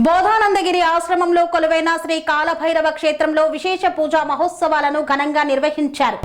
బోధానందగిరి ఆశ్రమంలో కొలువైన శ్రీ కాలభైరవ క్షేత్రంలో విశేష పూజా మహోత్సవాలను ఘనంగా నిర్వహించారు.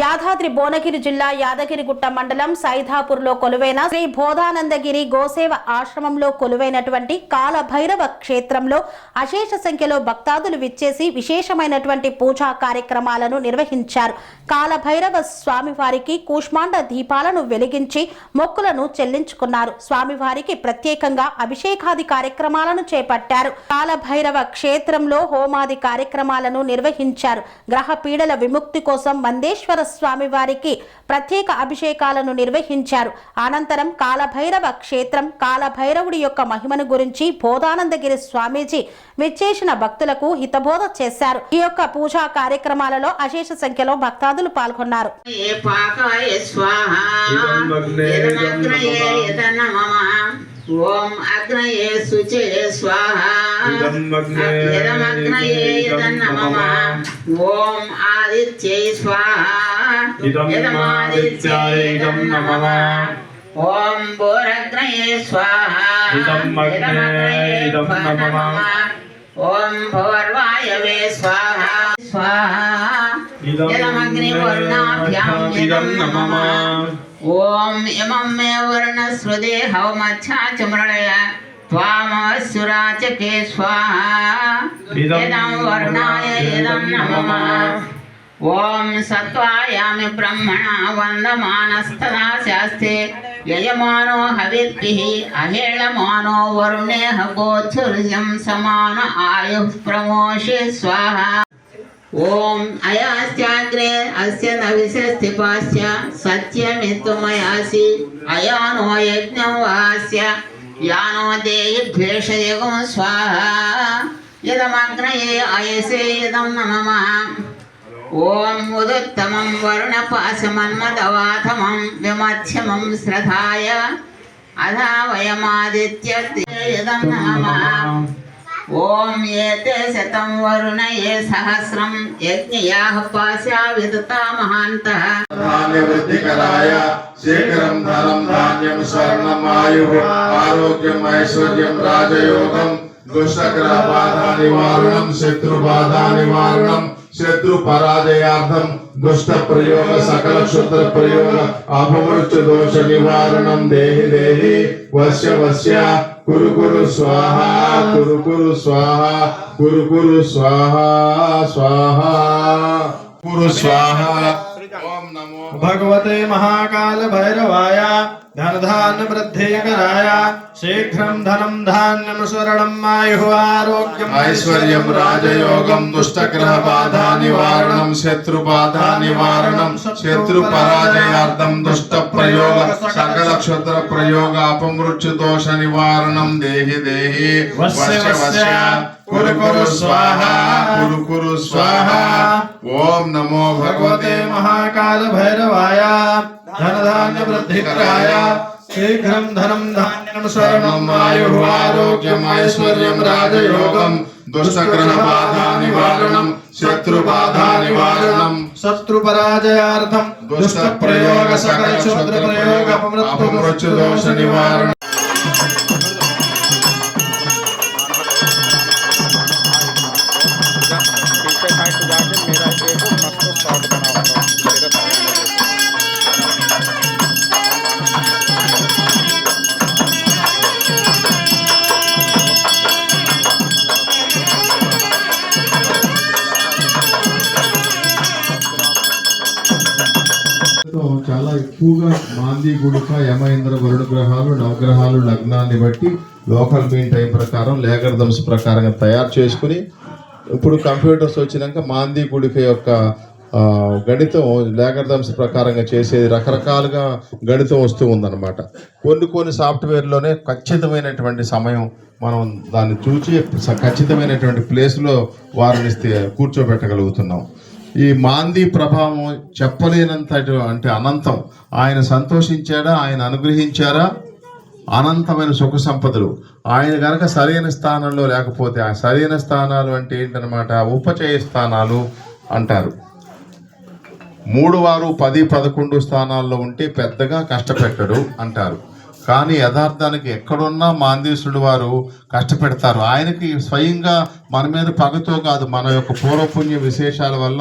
యాదాద్రి భువనగిరి జిల్లా యాదగిరిగుట్ట మండలం సైదాపూర్లో కొలువైన శ్రీ బోధానందగిరి గోసేవ ఆశ్రమంలో కొలువైనటువంటి కాలభైరవ క్షేత్రంలో అశేష సంఖ్యలో భక్తాదులు విచ్చేసి విశేషమైనటువంటి పూజా కార్యక్రమాలను నిర్వహించారు. కాలభైరవ స్వామివారికి కూష్మాండ దీపాలను వెలిగించి మొక్కులను చెల్లించుకున్నారు. స్వామివారికి ప్రత్యేకంగా అభిషేకాది కార్యక్రమాలను చేపట్టారు. కాలభైరవ క్షేత్రంలో హోమాది కార్యక్రమాలను నిర్వహించారు. గ్రహ పీడల విముక్తి కోసం మందేశ్వర స్వామివారికి ప్రత్యేక అభిషేకాలను నిర్వహించారు. అనంతరం కాలభైరవ క్షేత్రం కాలభైరవుడి యొక్క మహిమను గురించి బోధానందగిరి స్వామీజీ విచ్చేసిన భక్తులకు హితబోధ చేశారు. ఈ యొక్క పూజా కార్యక్రమాలలో అశేష సంఖ్యలో భక్తాదులు పాల్గొన్నారు. ఓం అగ్నయే శుచే స్వాహా యదమగ్నయే యదన్నమః ఓం ఆదిత్యై స్వాహా యదమాదిత్యై నమః ఓం భూరగ్నయే స్వాహా యదమగ్నయే నమః ఓం భూర్వాయవే స్వాహా స్వాహా యదమగ్నివర్ణాభ్యాం నమః ఓం ఇమం మే వర్ణస్వదే హవమచ్చా చమృళయ త్వామవస్సురాచకే స్వాహా యదం వర్ణాయ యదం నమః ఓం సత్వాయామి బ్రహ్మణా వందమానస్తదా శాస్తే యజమానో హవిర్భిః అహేళమానో వరుణేః గోత్సర్యం సమాన ఆయుః ప్రమోషే స్వాహా ఓం అయాస్యాగ్రే అస్య నవిశస్తిపాస్య సత్యమిత్వమయాసి అయానో యజ్ఞం వాస్య యానో దేహి ద్వేషయగం స్వాహా యదమగ్నయే అయసే యదం నమః ఓం ఉదుత్తమం వరుణపాశమన్మదవాథమం విమధ్యమం శ్రధాయ అధా వయమాదిత్య యదం నమః ఓం ఏతే శతం వరుణయే సహస్రం యజ్ఞయాః పాశా విదతా మహాంతః ధాన్యవృద్ధికరాయ శేఖరం ధనం ధాన్యం స్వర్ణం ఆయుః ఆరోగ్యం ఐశ్వర్యం రాజయోగం దుష్టగ్రహ బాధా నివారణం శత్రు బాధా నివారణం శత్రు పరాజయార్థం దుష్ట ప్రయోగ సకల క్షుద్ర ప్రయోగ అపమృత్యు దోష నివారణం దేహి దేహి వశ్య వశ్య కురు కురు స్వాహ కురు కురు స్వాహ కురు కురు స్వాహ స్వాహ కురు స్వాహ. ఓం నమో భగవతే మహాకాల భైరవాయ ధనధాన్య వృద్ధికరాయ శీఘ్రం ధనం ధాన్యం స్వర్ణం ఆయుః ఆరోగ్యం ఐశ్వర్యం రాజయోగం దుష్టగ్రహ బాధా నివారణం శత్రు బాధా నివారణం శత్రు పరాజయార్థం దుష్ట ప్రయోగ సకల క్షుద్ర ప్రయోగ అపమృత్యు దోష నివారణం దేహి దేహి వశ్య వశ్య కురు కురు స్వాహ కురు కురు స్వాహ. ఓం నమో భగవతే మహాకాల భైరవాయ ధనధాన్య వృద్ధికరాయ శీఘ్రం ధనం ధాన్యం స్వర్ణం ఆయుః ఆరోగ్యం ఐశ్వర్యం రాజయోగం దుష్టగ్రహ బాధా నివారణం శత్రు బాధా నివారణం శత్రు పరాజయార్థం దుష్ట ప్రయోగ సకల క్షుద్ర ప్రయోగ అపమృత్యు దోష నివారణ. చాలా ఎక్కువగా మాంది గుడిక యమేంద్ర వరుణ గ్రహాలు నవగ్రహాలు లగ్నాన్ని బట్టి లోకల్ మీన్ టైం ప్రకారం లేగర్థమ్స్ ప్రకారంగా తయారు చేసుకుని ఇప్పుడు కంప్యూటర్స్ వచ్చినాక మాంది గుడిక యొక్క గణితం లేగర్థమ్స్ ప్రకారంగా చేసేది రకరకాలుగా గణితం వస్తూ ఉందన్నమాట. కొన్ని సాఫ్ట్వేర్లోనే ఖచ్చితమైనటువంటి సమయం మనం దాన్ని చూసి ఖచ్చితమైనటువంటి ప్లేస్లో వారిని కూర్చోబెట్టగలుగుతున్నాం. ఈ మాంది ప్రభావం చెప్పలేనంత అంటే అనంతం. ఆయన సంతోషించాడా, ఆయన అనుగ్రహించారా అనంతమైన సుఖ సంపదలు. ఆయన గనక సరైన స్థానంలో లేకపోతే, ఆ సరైన స్థానాలు అంటే ఏంటనమాట, ఉపచయ స్థానాలు అంటారు. 3 వారు 10, 11 స్థానాల్లో ఉంటే పెద్దగా కష్టపెట్టడు అంటారు. కానీ యథార్థానికి ఎక్కడున్నా మాందేశ్వరుడు వారు కష్టపెడతారు. ఆయనకి స్వయంగా మన మీద పగతో కాదు, మన యొక్క పూర్వపుణ్య విశేషాల వల్ల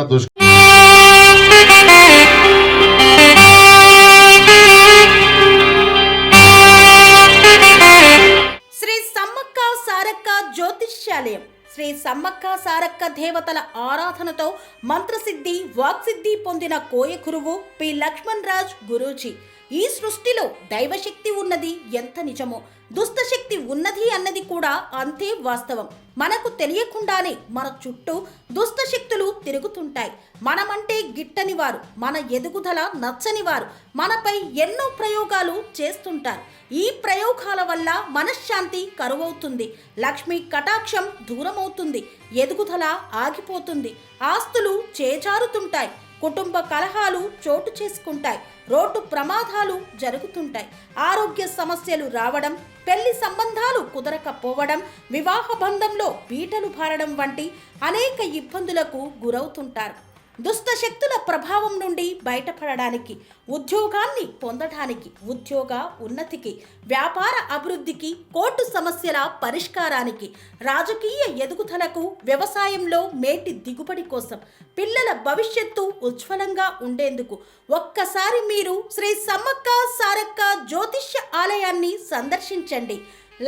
శ్రీ సమ్మక్క సారక్క జ్యోతిష్యాలయం శ్రీ సమ్మక్క సారక్క దేవతల ఆరాధనతో మంత్రసిద్ధి వాక్సిద్ధి పొందిన కోయ గురువు పి లక్ష్మణ్ రాజ్ గురూజీ. ఈ సృష్టిలో దైవశక్తి ఉన్నది ఎంత నిజమో, దుష్టశక్తి ఉన్నది అన్నది కూడా అంతే వాస్తవం. మనకు తెలియకుండానే మన చుట్టూ దుష్టశక్తులు తిరుగుతుంటాయి. మనమంటే గిట్టని వారు, మన ఎదుగుదల నచ్చని వారు మనపై ఎన్నో ప్రయోగాలు చేస్తుంటారు. ఈ ప్రయోగాల వల్ల మనశ్శాంతి కరువవుతుంది, లక్ష్మీ కటాక్షం దూరమవుతుంది, ఎదుగుదల ఆగిపోతుంది, ఆస్తులు చేజారుతుంటాయి, కుటుంబ కలహాలు చోటు చేసుకుంటాయి, రోడ్డు ప్రమాదాలు జరుగుతుంటాయి, ఆరోగ్య సమస్యలు రావడం, పెళ్లి సంబంధాలు కుదరకపోవడం, వివాహ బంధంలో పీటలు భారడం వంటి అనేక ఇబ్బందులకు గురవుతుంటారు. దుష్టశక్తుల ప్రభావం నుండి బయటపడడానికి, ఉద్యోగాన్ని పొందడానికి, ఉద్యోగ ఉన్నతికి, వ్యాపార అభివృద్ధికి, కోర్టు సమస్యల పరిష్కారానికి, రాజకీయ ఎదుగుదలకు, వ్యవసాయంలో మేటి దిగుబడి కోసం, పిల్లల భవిష్యత్తు ఉజ్వలంగా ఉండేందుకు ఒక్కసారి మీరు శ్రీ సమ్మక్క సారక్క జ్యోతిష్య ఆలయాన్ని సందర్శించండి.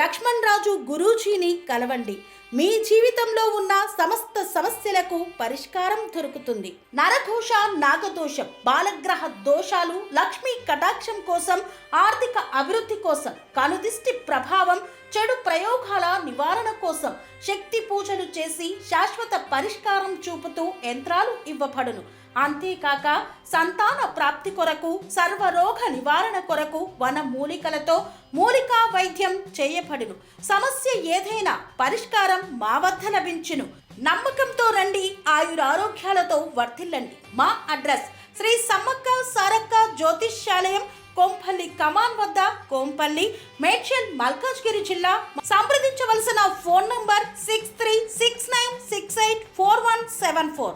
లక్ష్మణ్ రాజు గురూజీని కలవండి. మీ జీవితంలో ఉన్న సమస్త సమస్యలకు పరిష్కారం దొరుకుతుంది. నరదోష, నాగదోషం, బాలగ్రహ దోషాలు, లక్ష్మీ కటాక్షం కోసం, ఆర్థిక అభివృద్ధి కోసం, కనుదిష్టి ప్రభావం, చెడు ప్రయోగాల నివారణ కోసం శక్తి పూజలు చేసి శాశ్వత పరిష్కారం చూపుతూ యంత్రాలు ఇవ్వబడును. అంతేకాక సంతాన ప్రాప్తి కొరకు, సర్వరోగ నివారణ కొరకు వన మూలికలతో మూలికా వైద్యం చేయబడును. సమస్య ఏదైనా పరిష్కారం మా వద్ద లభించును. నమ్మకంతో రండి, ఆయురారోగ్యాలతో వర్ధిల్లండి. మా అడ్రస్ శ్రీ సమ్మక్క సారక్క జ్యోతిష్యాలయం, కొంపల్లి కమాన్ వద్ద, కొంపల్లి, మేడ్చల్, మల్కాజ్గిరి జిల్లా. సంప్రదించవలసిన ఫోన్ నంబర్ 6369684174.